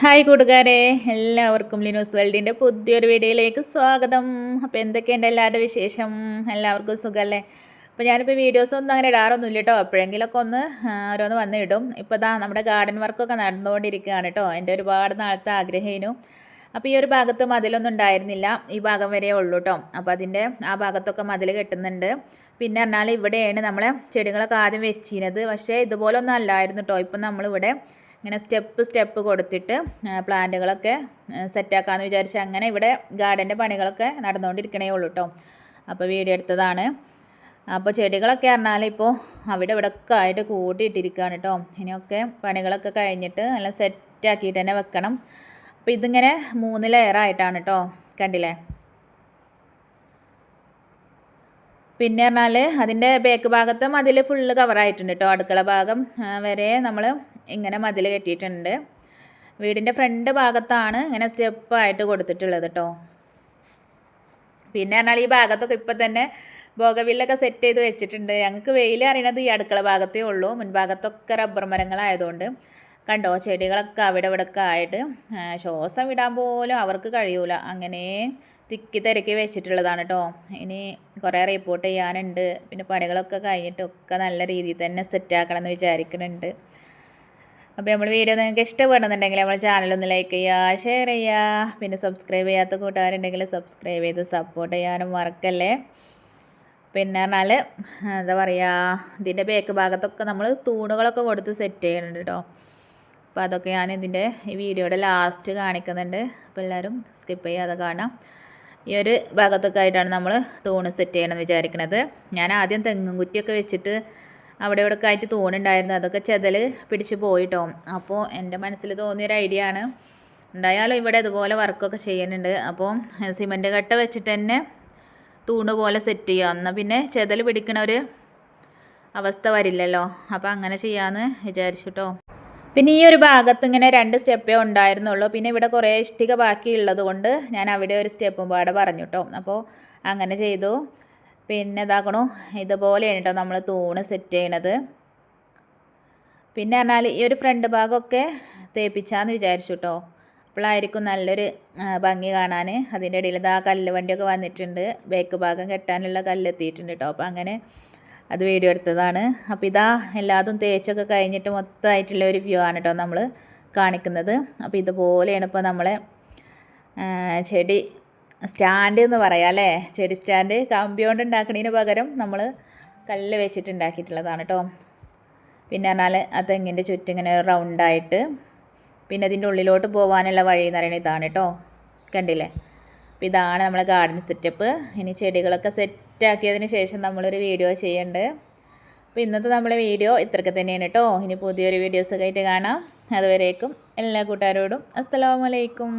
Hi കൂട്ടുകാരെ, എല്ലാവർക്കും ലിനൂസ് വേൾഡിൻ്റെ പുതിയൊരു വീഡിയോയിലേക്ക് സ്വാഗതം. അപ്പോൾ എന്തൊക്കെയുണ്ട് എല്ലാവരുടെ വിശേഷം? എല്ലാവർക്കും സുഖമല്ലേ? അപ്പോൾ ഞാനിപ്പോൾ വീഡിയോസൊന്നും അങ്ങനെ ഇടാറൊന്നുമില്ല കേട്ടോ. എപ്പോഴെങ്കിലുമൊക്കെ ഒന്ന് ഓരോന്ന് വന്ന് ഇടും. ഇപ്പോൾ നമ്മുടെ ഗാർഡൻ വർക്കൊക്കെ നടന്നുകൊണ്ടിരിക്കുകയാണ് കേട്ടോ. എൻ്റെ ഒരുപാട് നാളത്തെ ആഗ്രഹമായിരുന്നു. അപ്പോൾ ഈ ഒരു ഭാഗത്ത് മതിലൊന്നും ഉണ്ടായിരുന്നില്ല, ഈ ഭാഗം വരെ ഉള്ളൂ കേട്ടോ. അപ്പോൾ അതിൻ്റെ ആ ഭാഗത്തൊക്കെ മതിൽ കെട്ടുന്നുണ്ട്. പിന്നെ പറഞ്ഞാൽ ഇവിടെയാണ് നമ്മളെ ചെടികളൊക്കെ ആദ്യം വെച്ചിരുന്നത്. പക്ഷേ ഇതുപോലെ ഒന്നും അല്ലായിരുന്നു കേട്ടോ. ഇപ്പം നമ്മളിവിടെ ഇങ്ങനെ സ്റ്റെപ്പ് കൊടുത്തിട്ട് പ്ലാന്റുകളൊക്കെ സെറ്റാക്കാമെന്ന് വിചാരിച്ച് അങ്ങനെ ഇവിടെ ഗാർഡൻ്റെ പണികളൊക്കെ നടന്നുകൊണ്ടിരിക്കണേ ഉള്ളൂ കേട്ടോ. അപ്പോൾ വീഡിയോ എടുത്തതാണ്. അപ്പോൾ ചെടികളൊക്കെ പറഞ്ഞാൽ ഇപ്പോൾ അവിടെ ഇവിടെയൊക്കെ ആയിട്ട് കൂട്ടിയിട്ടിരിക്കുകയാണ് കേട്ടോ. ഇനിയൊക്കെ പണികളൊക്കെ കഴിഞ്ഞിട്ട് നല്ല സെറ്റാക്കിയിട്ട് തന്നെ വെക്കണം. അപ്പോൾ ഇതിങ്ങനെ 3 ലെയറായിട്ടാണ് കേട്ടോ, കണ്ടില്ലേ? പിന്നെ പറഞ്ഞാൽ അതിൻ്റെ ബാക്ക് ഭാഗത്ത് മതിൽ ഫുള്ള് കവറായിട്ടുണ്ട് കേട്ടോ. അടുക്കള ഭാഗം വരെ നമ്മൾ ഇങ്ങനെ മതിൽ കെട്ടിയിട്ടുണ്ട്. വീടിൻ്റെ ഫ്രണ്ട് ഭാഗത്താണ് ഇങ്ങനെ സ്റ്റെപ്പായിട്ട് കൊടുത്തിട്ടുള്ളത് കേട്ടോ. പിന്നെ പറഞ്ഞാൽ ഈ ഭാഗത്തൊക്കെ ഇപ്പം തന്നെ ബോഗവില്ലൊക്കെ സെറ്റ് ചെയ്ത് വെച്ചിട്ടുണ്ട്. ഞങ്ങൾക്ക് വെയിൽ അറിയണത് ഈ അടുക്കള ഭാഗത്തേ ഉള്ളൂ. മുൻഭാഗത്തൊക്കെ റബ്ബർ മരങ്ങളായതുകൊണ്ട് കണ്ടോ, ചെടികളൊക്കെ അവിടെ ഇവിടെയൊക്കെ ആയിട്ട് ശ്വാസം വിടാൻ പോലും അവർക്ക് കഴിയൂല. അങ്ങനെ തിക്കി തിരക്കി വെച്ചിട്ടുള്ളതാണ് കേട്ടോ. ഇനി കുറേ റിപ്പോർട്ട് ചെയ്യാനുണ്ട്. പിന്നെ പണികളൊക്കെ കഴിഞ്ഞിട്ടൊക്കെ നല്ല രീതിയിൽ തന്നെ സെറ്റാക്കണം എന്ന് വിചാരിക്കുന്നുണ്ട്. അപ്പോൾ നമ്മൾ വീഡിയോ നിങ്ങൾക്ക് ഇഷ്ടപ്പെടുന്നുണ്ടെങ്കിൽ നമ്മൾ ചാനലൊന്ന് ലൈക്ക് ചെയ്യുക, ഷെയർ ചെയ്യുക. പിന്നെ സബ്സ്ക്രൈബ് ചെയ്യാത്ത കൂട്ടുകാരുണ്ടെങ്കിൽ സബ്സ്ക്രൈബ് ചെയ്ത് സപ്പോർട്ട് ചെയ്യാനും മറക്കല്ലേ. പിന്നെ പറഞ്ഞാൽ എന്താ പറയുക, ഇതിൻ്റെ ബാക്ക് ഭാഗത്തൊക്കെ നമ്മൾ തൂണുകളൊക്കെ കൊടുത്ത് സെറ്റ് ചെയ്യുന്നുണ്ട് കേട്ടോ. അപ്പോൾ അതൊക്കെ ഞാൻ ഇതിൻ്റെ ഈ വീഡിയോയുടെ ലാസ്റ്റ് കാണിക്കുന്നുണ്ട്. അപ്പോൾ എല്ലാവരും സ്കിപ്പ് ചെയ്യാതെ കാണാം. ഈ ഒരു ഭാഗത്തൊക്കെ ആയിട്ടാണ് നമ്മൾ തൂണ് സെറ്റ് ചെയ്യണമെന്ന് വിചാരിക്കുന്നത്. ഞാൻ ആദ്യം തെങ്ങും കുറ്റിയൊക്കെ വെച്ചിട്ട് അവിടെ ഇവിടെയൊക്കെ ആയിട്ട് തൂണുണ്ടായിരുന്നു. അതൊക്കെ ചെതൽ പിടിച്ച് പോയിട്ടോ. അപ്പോൾ എൻ്റെ മനസ്സിൽ തോന്നിയൊരു ഐഡിയ ആണ്. എന്തായാലും ഇവിടെ ഇതുപോലെ വർക്കൊക്കെ ചെയ്യുന്നുണ്ട്. അപ്പോൾ സിമൻറ്റ് കട്ട വെച്ചിട്ട് തന്നെ തൂണ് പോലെ സെറ്റ് ചെയ്യുക. എന്നാൽ പിന്നെ ചെതൽ പിടിക്കണ ഒരു അവസ്ഥ വരില്ലല്ലോ. അപ്പോൾ അങ്ങനെ ചെയ്യാമെന്ന് വിചാരിച്ചു കേട്ടോ. പിന്നെ ഈ ഒരു ഭാഗത്ത് ഇങ്ങനെ 2 സ്റ്റെപ്പേ ഉണ്ടായിരുന്നുള്ളൂ. പിന്നെ ഇവിടെ കുറേ ഇഷ്ടിക ബാക്കിയുള്ളത് കൊണ്ട് ഞാൻ അവിടെ ഒരു സ്റ്റെപ്പും പാടെ പറഞ്ഞു കേട്ടോ. അപ്പോൾ അങ്ങനെ ചെയ്തു. പിന്നെ ഇതാക്കണു, ഇതുപോലെയാണ് കേട്ടോ നമ്മൾ തൂണ് സെറ്റ് ചെയ്യണത്. പിന്നെ പറഞ്ഞാൽ ഈ ഒരു ഫ്രണ്ട് ഭാഗമൊക്കെ തേപ്പിച്ചാന്ന് വിചാരിച്ചു കേട്ടോ. അപ്പോഴായിരിക്കും നല്ലൊരു ഭംഗി കാണാൻ. അതിൻ്റെ ഇടയിൽ ഇതാ കല്ല് വണ്ടിയൊക്കെ വന്നിട്ടുണ്ട്. ബാക്ക് ഭാഗം കെട്ടാനുള്ള കല്ല് എത്തിയിട്ടുണ്ട് കേട്ടോ. അപ്പോൾ അങ്ങനെ അത് വീഡിയോ എടുത്തതാണ്. അപ്പോൾ ഇതാ എല്ലാതും തേച്ചൊക്കെ കഴിഞ്ഞിട്ട് മൊത്തമായിട്ടുള്ള ഒരു വ്യൂ ആണ് കേട്ടോ നമ്മൾ കാണിക്കുന്നത്. അപ്പോൾ ഇതുപോലെയാണ് ഇപ്പോൾ നമ്മളെ ചെടി സ്റ്റാൻഡ് എന്ന് പറയാം അല്ലേ. ചെടി സ്റ്റാൻഡ് കമ്പി കൊണ്ട് ഉണ്ടാക്കുന്നതിന് പകരം നമ്മൾ കല്ല് വെച്ചിട്ട് ഉണ്ടാക്കിയിട്ടുള്ളതാണ് കേട്ടോ. പിന്നെ പറഞ്ഞാൽ ആ തെങ്ങിൻ്റെ ചുറ്റും ഇങ്ങനെ റൗണ്ടായിട്ട്, പിന്നെ അതിൻ്റെ ഉള്ളിലോട്ട് പോകാനുള്ള വഴി എന്ന് പറയുന്നത് ഇതാണ് കേട്ടോ, കണ്ടില്ലേ? അപ്പോൾ ഇതാണ് നമ്മളെ ഗാർഡൻ സെറ്റപ്പ്. ഇനി ചെടികളൊക്കെ സെറ്റാക്കിയതിന് ശേഷം നമ്മളൊരു വീഡിയോ ചെയ്യുന്നുണ്ട്. അപ്പോൾ ഇന്നത്തെ നമ്മളെ വീഡിയോ ഇത്രയൊക്കെ തന്നെയാണ് കേട്ടോ. ഇനി പുതിയൊരു വീഡിയോസൊക്കെ ആയിട്ട് കാണാം. അതുവരേക്കും എല്ലാ കൂട്ടുകാരോടും അസ്സലാമു അലൈക്കും.